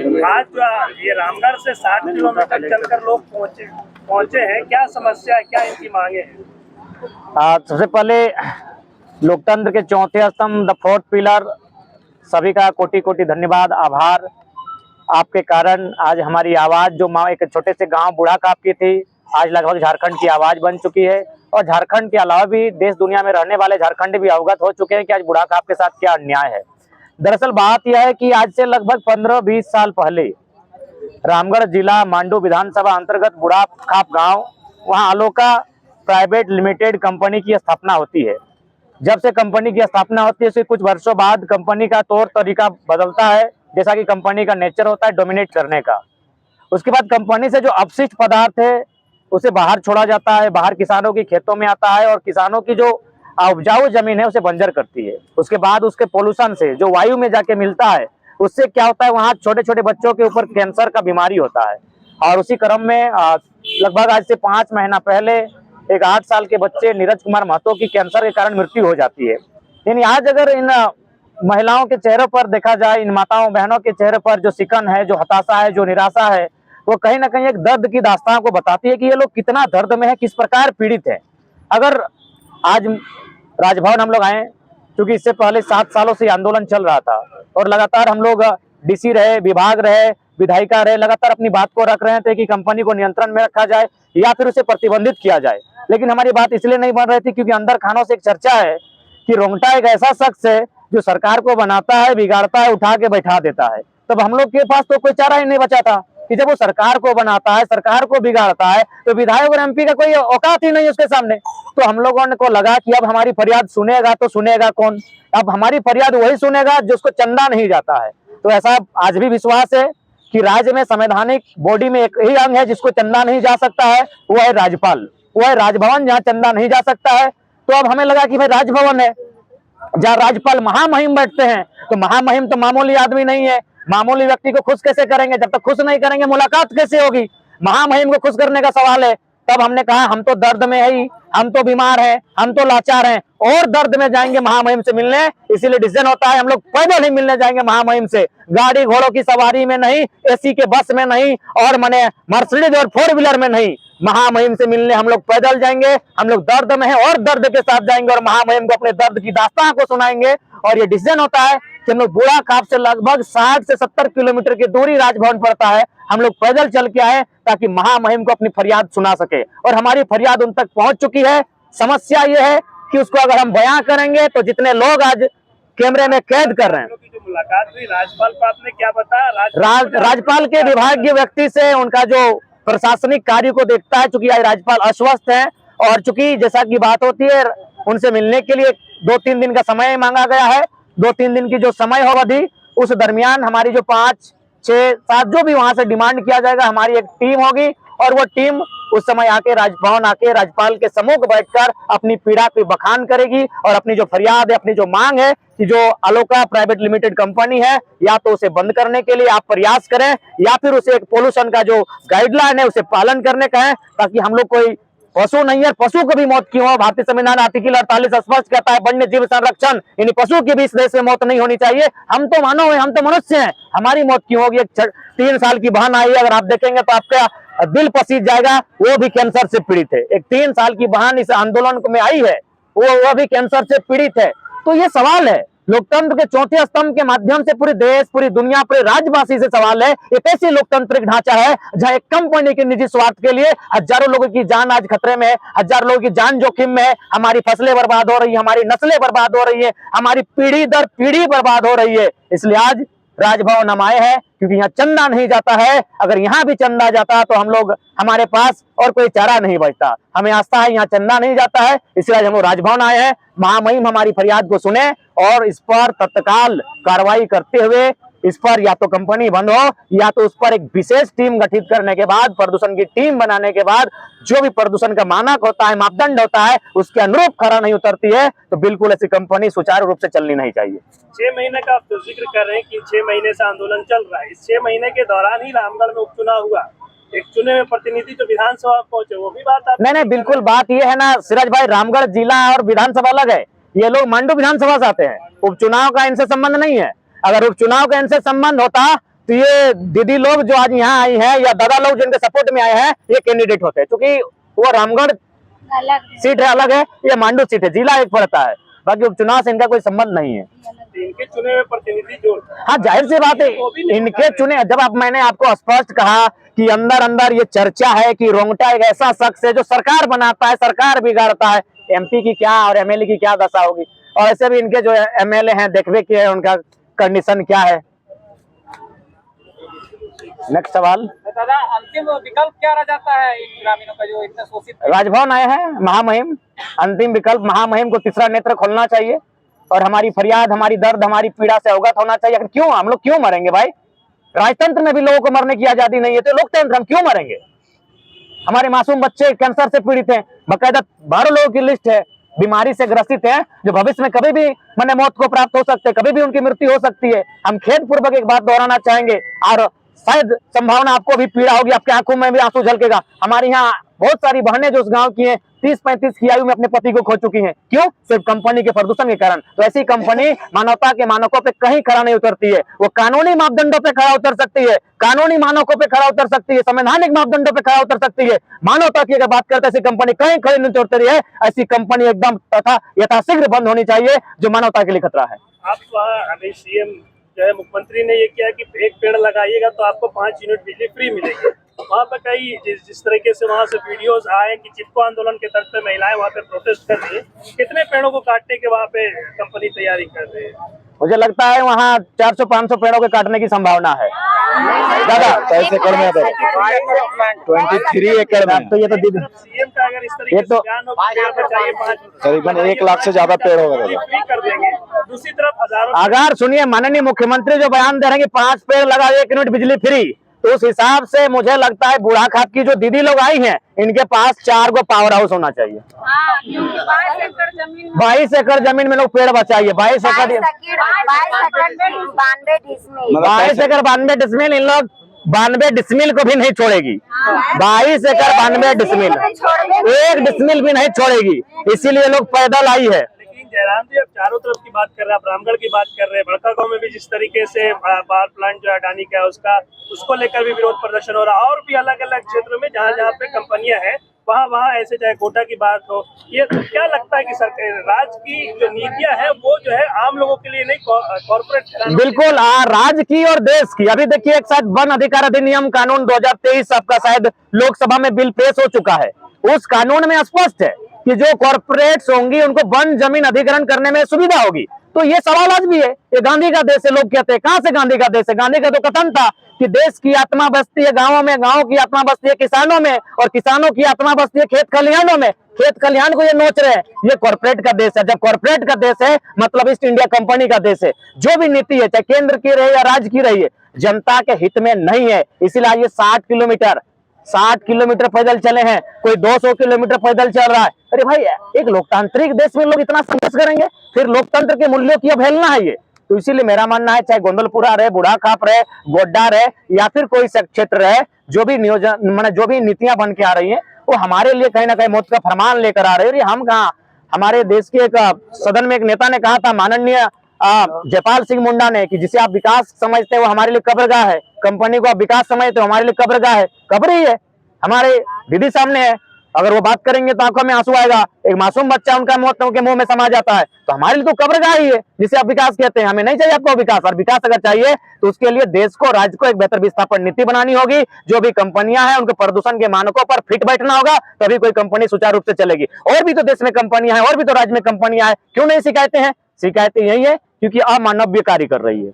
आज जो ये रामगढ़ से 60 किलोमीटर चलकर लोग पहुंचे हैं, क्या समस्या है, क्या इनकी मांगे हैं? सबसे पहले लोकतंत्र के चौथे स्तंभ, द फोर्थ पिलर, सभी का कोटि कोटि धन्यवाद, आभार। आपके कारण आज हमारी आवाज जो एक छोटे से गांव बूढ़ा काप की थी, आज लगभग झारखंड की आवाज बन चुकी है। और झारखंड के अलावा भी देश दुनिया में रहने वाले झारखंड भी अवगत हो चुके हैं कि आज बूढ़ा काप के साथ क्या अन्याय है। दरअसल बात यह है कि आज से लगभग 15-20 साल पहले रामगढ़ जिला मांडू विधानसभा अंतर्गत बूढ़ा काप गाँव, वहाँ अलोका प्राइवेट लिमिटेड कंपनी की स्थापना होती है। जब से कंपनी की स्थापना होती है उसके कुछ वर्षों बाद कंपनी का तौर तरीका बदलता है, जैसा कि कंपनी का नेचर होता है डोमिनेट करने का। उसके बाद कंपनी से जो अपशिष्ट पदार्थ है उसे बाहर छोड़ा जाता है, बाहर किसानों की खेतों में आता है और किसानों की जो उपजाऊ जमीन है उसे बंजर करती है। उसके बाद उसके पोल्यूशन से जो वायु में जाके मिलता है उससे क्या होता है, वहाँ छोटे छोटे बच्चों के ऊपर कैंसर का बीमारी होता है। और उसी क्रम में लगभग आज से 5 महीना पहले एक 8 साल के बच्चे नीरज कुमार महतो की कैंसर के कारण मृत्यु हो जाती है। यानी आज अगर इन महिलाओं के चेहरों पर देखा जाए, इन माताओं बहनों के चेहरे पर जो सिकन है, जो हताशा है, जो निराशा है, वो कहीं ना कहीं एक दर्द की दास्तान को बताती है कि ये लोग कितना दर्द में है, किस प्रकार पीड़ित है। अगर आज राजभवन हम लोग आए, क्योंकि इससे पहले 7 सालों से आंदोलन चल रहा था और लगातार हम लोग डीसी रहे, विभाग रहे, विधायिका रहे, लगातार अपनी बात को रख रहे थे कि कंपनी को नियंत्रण में रखा जाए या फिर उसे प्रतिबंधित किया जाए। लेकिन हमारी बात इसलिए नहीं बन रही थी क्योंकि अंदर खानों से एक चर्चा है कि रोंगटा एक ऐसा शख्स है जो सरकार को बनाता है, बिगाड़ता है, उठा के बैठा देता है। तब हम लोग के पास तो कोई चारा ही नहीं बचा था कि जब वो सरकार को बनाता है, सरकार को बिगाड़ता है, तो विधायक और एमपी का कोई औकात ही नहीं है उसके सामने। तो हम लोगों को लगा कि अब हमारी फरियाद सुनेगा तो सुनेगा कौन? अब हमारी फरियाद वही सुनेगा जिसको चंदा नहीं जाता है। तो ऐसा आज भी विश्वास है कि राज्य में संवैधानिक बॉडी में एक ही अंग है जिसको चंदा नहीं जा सकता है, वो है राज्यपाल, वो है राजभवन, जहाँ चंदा नहीं जा सकता है। तो अब हमें लगा कि भाई राजभवन है जहाँ राज्यपाल महामहिम बैठते हैं, तो महामहिम तो मामूली आदमी नहीं है। मामूली व्यक्ति को खुश कैसे करेंगे? जब तक खुश नहीं करेंगे मुलाकात कैसे होगी? महामहिम को खुश करने का सवाल है। तब हमने कहा हम तो दर्द में है ही, हम तो बीमार हैं, हम तो लाचार हैं, और दर्द में जाएंगे महामहिम से मिलने। इसीलिए डिसीजन होता है हम लोग पैदल ही मिलने जाएंगे महामहिम से, गाड़ी घोड़ों की सवारी में नहीं, एसी के बस में नहीं, और माने मर्सिडीज और 4 व्हीलर में नहीं। महामहिम से मिलने हम लोग पैदल जाएंगे। हम लोग दर्द में है और दर्द के साथ जाएंगे और महामहिम को अपने दर्द की दास्तान को सुनाएंगे। और ये डिसीजन होता है कि हम लोग बूढ़ा काप से लगभग 60 से 70 किलोमीटर की दूरी राजभवन पड़ता है, हम लोग पैदल चल के आए ताकि महामहिम को अपनी फरियाद सुना सके। और हमारी फरियाद उन तक पहुंच चुकी है। समस्या ये है कि उसको अगर हम बयां करेंगे तो जितने लोग आज कैमरे में कैद कर रहे हैं, मुलाकात हुई राज्यपाल को आपने क्या बताया? राज्यपाल के विभागीय व्यक्ति से उनका जो प्रशासनिक कार्य को देखता है, चूंकि आज राज्यपाल अस्वस्थ हैं और चूंकि जैसा की बात होती है उनसे मिलने के लिए 2-3 दिन का समय मांगा गया है। 2-3 दिन की जो समय हो अवधि, उस दरमियान हमारी जो 5, 6, 7 जो भी वहां से डिमांड किया जाएगा, हमारी एक टीम होगी और वो टीम उस समय आके राजभवन आके राज्यपाल के सम्मुख बैठकर अपनी पीड़ा को बखान करेगी और अपनी जो फरियाद है, अपनी जो मांग है कि जो अलोका प्राइवेट लिमिटेड कंपनी है, या तो उसे बंद करने के लिए आप प्रयास करें या फिर उसे एक पोल्यूशन का जो गाइडलाइन है उसे पालन करने का है, ताकि हम लोग कोई पशु नहीं है, पशु को भी मौत क्यों हो? भारतीय संविधान आर्टिकल 48 स्पष्ट कहता है वन्य जीव संरक्षण, यानी पशु की भी इस देश में मौत नहीं होनी चाहिए। हम तो मानव है, हम तो मनुष्य हैं, हमारी मौत क्यों होगी? एक 3 साल की बहन आई है, अगर आप देखेंगे तो आपका दिल पसीज जाएगा, वो भी कैंसर से पीड़ित है। एक 3 साल की बहन इस आंदोलन में आई है, वो भी कैंसर से पीड़ित है। तो ये सवाल है लोकतंत्र के चौथे स्तंभ के माध्यम से पूरे देश, पूरी दुनिया, पूरे राज्यवासी से सवाल है। एक ऐसी लोकतांत्रिक ढांचा है जहां एक कंपनी के निजी स्वार्थ के लिए हजारों लोगों की जान आज खतरे में है, हजारों लोगों की जान जोखिम में है, हमारी फसलें बर्बाद हो रही है, हमारी नस्लें बर्बाद हो रही है, हमारी पीढ़ी दर पीढ़ी बर्बाद हो रही है। इसलिए आज राजभवन हम आए हैं क्योंकि यहाँ चंदा नहीं जाता है। अगर यहाँ भी चंदा जाता तो हम लोग, हमारे पास और कोई चारा नहीं बचता। हमें आस्था है यहाँ चंदा नहीं जाता है, इसलिए हम लोग राजभवन आए हैं। महामहिम हमारी फरियाद को सुने और इस पर तत्काल कार्रवाई करते हुए इस पर या तो कंपनी बंद हो या तो उस पर एक विशेष टीम गठित करने के बाद, प्रदूषण की टीम बनाने के बाद जो भी प्रदूषण का मानक होता है, मापदंड होता है, उसके अनुरूप खरा नहीं उतरती है तो बिल्कुल ऐसी कंपनी सुचारू रूप से चलनी नहीं चाहिए। 6 महीने का आप तो जिक्र कर रहे हैं कि 6 महीने से आंदोलन चल रहा है। इस 6 महीने के दौरान ही रामगढ़ में उपचुनाव हुआ, एक चुने हुए प्रतिनिधि तो विधानसभा पहुंचे, वो भी बात आप नहीं, बिल्कुल बात ये है ना सिराज भाई, रामगढ़ जिला और विधानसभा अलग है। ये लोग मांडू विधानसभा से आते हैं, उपचुनाव का इनसे संबंध नहीं है। अगर उपचुनाव का इनसे संबंध होता तो ये दीदी लोग जो आज यहाँ आई हैं या दादा लोग जिनके सपोर्ट में आए हैं, ये कैंडिडेट होते हैं, क्योंकि वो रामगढ़ सीट है अलग है, ये मांडू सीट है, जिला एक पड़ता है, बाकी उपचुनाव से इनका कोई संबंध नहीं है। इनके चुने हुए प्रतिनिधि जो, हाँ जाहिर सी बात है, इनके चुने, जब मैंने आपको स्पष्ट कहा कि अंदर अंदर ये चर्चा है कि रोंगटा एक ऐसा शख्स है जो सरकार बनाता है, सरकार बिगाड़ता है, एमपी की क्या और एमएलए की क्या दशा होगी। और ऐसे भी इनके जो एमएलए हैं, देखबे कि उनका कंडीशन क्या है। नेक्स्ट सवाल। दादा, अंतिम विकल्प क्या रह जाता है इन ग्रामीणों का जो इतने शोषित? राजभवन आए हैं, महामहिम, अंतिम विकल्प महामहिम को तीसरा नेत्र खोलना चाहिए और हमारी फरियाद, हमारी दर्द, हमारी पीड़ा से अवगत होना चाहिए। क्यों हम लोग क्यों मरेंगे भाई? राजतंत्र में भी लोगों को मरने की आजादी नहीं है, तो लोकतंत्र हम क्यों मरेंगे? हमारे मासूम बच्चे कैंसर से पीड़ित हैं, बाकायदा 12 लोगों की लिस्ट है, बीमारी से ग्रसित हैं, जो भविष्य में कभी भी मने मौत को प्राप्त हो सकते हैं, कभी भी उनकी मृत्यु हो सकती है। हम खेदपूर्वक एक बात दोहराना चाहेंगे, और शायद संभावना आपको भी पीड़ा होगी, आपकी आंखों में भी आंसू झलकेगा। हमारे यहाँ बहुत सारी बहनें जो उस गांव की हैं, 30-35 की आयु में अपने पति को खो चुकी हैं। क्यों? सिर्फ कंपनी के प्रदूषण के कारण। तो ऐसी कंपनी मानवता के मानकों पे कहीं खड़ा नहीं उतरती है। वो कानूनी मापदंडों पे खड़ा उतर सकती है, कानूनी मानकों पे खड़ा उतर सकती है, संवैधानिक मापदंडों पे खड़ा उतर सकती है। मानवता की अगर बात करते ऐसी कंपनी कहीं खड़ी नहीं उतरती है। ऐसी कंपनी एकदम तथा यथाशीघ्र बंद होनी चाहिए, जो मानवता के लिए खतरा है। आप वहाँ अभी सीएम जो है, मुख्यमंत्री ने ये किया कि एक पेड़ लगाइएगा तो आपको 5 यूनिट बिजली फ्री मिलेगी। वहाँ पे कई जिस तरीके से वहाँ से वीडियोस आए कि चिपको आंदोलन के तर्ज पे महिलाएं वहाँ पे प्रोटेस्ट कर रही है, कितने पेड़ों को काटने के वहाँ पे कंपनी तैयारी कर रही है? मुझे लगता है वहाँ 400-500 पेड़ों के काटने की संभावना है ज्यादा। 23 एकड़ में 23 एकड़ में, तो ये तो दीदी सीएम का अगर इस तरीके से बयान हो कि पेड़ बचाइए, 5 करीबन 1 लाख से ज्यादा पेड़ होगा। फ्री कर देंगे, दूसरी तरफ हजारों, अगर सुनिए, माननीय मुख्यमंत्री जो बयान दे रहे हैं कि 5 पेड़ लगाओ 1 यूनिट बिजली फ्री, तो उस हिसाब से मुझे लगता है बुढ़ाखाप की जो दीदी लोग आई हैं, इनके पास 4 गो पावर हाउस होना चाहिए। 22 एकड़ जमीन में लोग पेड़ बचाइए। 22 एकड़ 92 डिसमिल, इन लोग 92 डिसमिल को भी नहीं छोड़ेगी। 22 एकड़ 92 डिसमिल, 1 डिसमिल भी नहीं छोड़ेगी, इसीलिए लोग पैदल आई है। जयराम जी, अब चारों तरफ की बात कर रहे हैं, आप रामगढ़ की बात कर रहे हैं, बड़का गांव में भी जिस तरीके से पावर प्लांट जो अडानी का है उसको लेकर भी विरोध प्रदर्शन हो रहा है, और भी अलग अलग क्षेत्रों में जहाँ जहाँ पे कंपनियां हैं वहाँ ऐसे, चाहे कोटा की बात हो, ये तो क्या लगता है कि सरकार राज्य की जो नीतियां हैं वो जो है आम लोगों के लिए नहीं, कॉर्पोरेट? बिल्कुल, राज्य की और देश की। अभी देखिए, एक साथ वन अधिकार अधिनियम कानून 2023 आपका शायद लोकसभा में बिल पेश हो चुका है। उस कानून में स्पष्ट है कि जो कॉर्पोरेट्स होंगी उनको वन जमीन अधिग्रहण करने में सुविधा होगी। तो ये सवाल आज भी है, ये गांधी का देश है लोग कहते हैं। कहां से गांधी का देश है? गांधी का तो कथन था कि देश की आत्मा बसती है गांवों में, गांवों की आत्मा बसती है किसानों में, और किसानों की आत्मा बसती है खेत खलिहानों में। खेत खलिहान को ये नोच रहे हैं। ये कॉर्पोरेट का देश है। जब कॉर्पोरेट का देश है मतलब ईस्ट इंडिया कंपनी का देश है। जो भी नीति है, चाहे केंद्र की रहे या राज्य की रही है, जनता के हित में नहीं है। इसीलिए ये 60 किलोमीटर पैदल चले हैं, कोई 200 किलोमीटर पैदल चल रहा है। अरे भाई, एक लोकतांत्रिक देश में लोग इतना संघर्ष करेंगे, फिर लोकतंत्र के मूल्यों की अवहेलना है ये। तो इसीलिए मेरा मानना है, चाहे गोंदलपुरा रहे, बुढ़ाखाप रहे, गोड्डा रहे, या फिर कोई क्षेत्र रहे, जो भी नियोजन माने जो भी नीतियां बन के आ रही हैं, वो हमारे लिए कहीं ना कहीं मौत का फरमान लेकर आ रही है। हम कहाँ, हमारे देश के एक सदन में एक नेता ने कहा था, माननीय जयपाल सिंह मुंडा ने, कि जिसे आप विकास समझते हैं वो हमारे लिए कब्रगाह है, कंपनी को आप विकास समझते हो हमारे लिए कब्रगाह है। कब्र ही है, हमारे दीदी सामने है। अगर वो बात करेंगे तो आंखों में आंसू आएगा। एक मासूम बच्चा उनका मौत के मुंह में समा जाता है, तो हमारे लिए तो कब्रगाह ही है जिसे आप विकास कहते हैं। हमें नहीं चाहिए आपको विकास, और विकास अगर चाहिए तो उसके लिए देश को, राज्य को एक बेहतर विस्थापन नीति बनानी होगी। जो भी कंपनियां हैं उनको प्रदूषण के मानकों पर फिट बैठना होगा, तभी कोई कंपनी सुचारू रूप से चलेगी। और भी तो देश में कंपनियां हैं, और भी तो राज्य में कंपनियां हैं, क्यों नहीं शिकायतें हैं? शिकायतें यही है क्योंकि अमानवीय कार्य कर रही है।